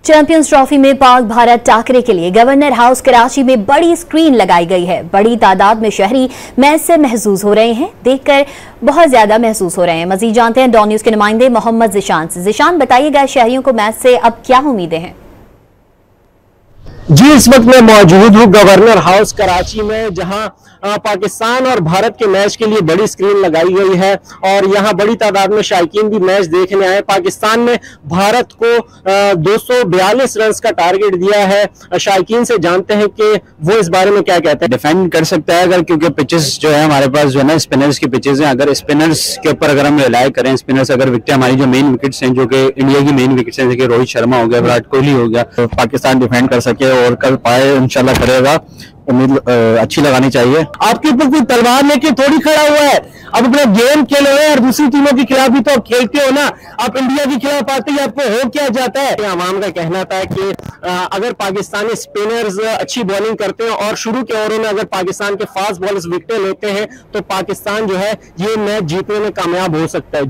Champions trophy में पाक भारत टाकरे के लिए गवर्नर हाउस कराची में बड़ी स्क्रीन लगाई गई है। बड़ी तादाद में शहरी मैच से महसूस हो रहे हैं, देखकर बहुत ज्यादा महसूस हो रहे हैं। मजीद जानते हैं डॉन न्यूज के नुमाइंदे मोहम्मद जिशान से। जिशान, बताइएगा शहरियों को मैच से अब क्या उम्मीदें हैं? जी, इस वक्त मैं मौजूद हूँ गवर्नर हाउस कराची में, जहां पाकिस्तान और भारत के मैच के लिए बड़ी स्क्रीन लगाई गई है और यहां बड़ी तादाद में शायकीन भी मैच देखने आए। पाकिस्तान ने भारत को 242 रन का टारगेट दिया है। शायकीन से जानते हैं कि वो इस बारे में क्या कहते हैं। डिफेंड कर सकता है अगर, क्योंकि पिचेस जो है हमारे पास जो है ना स्पिनर्स की पिचेस हैं। अगर स्पिनर्स के ऊपर अगर हम रिलाय करें, स्पिनर्स अगर विकेट, हमारी जो मेन विकेट्स हैं जो कि इंडिया की मेन विकेट्स हैं, जैसे रोहित शर्मा हो गया, विराट कोहली हो गया, तो पाकिस्तान डिफेंड कर सके और कर पाए, इंशाल्लाह करेगा। उम्मीद अच्छी लगानी चाहिए। आपके ऊपर कोई तलवार लेके थोड़ी खड़ा हुआ है। अब अपना गेम खेल रहे हैं और दूसरी टीमों के खिलाफ भी तो आप खेलते हो ना। आप इंडिया के खिलाफ आते ही आपको हो क्या जाता है। आवाम का कहना था कि अगर पाकिस्तानी स्पिनर्स अच्छी बॉलिंग करते हैं और शुरू के ओवरों में अगर पाकिस्तान के फास्ट बॉलर्स विकेटें लेते हैं तो पाकिस्तान जो है ये मैच जीतने में कामयाब हो सकता है।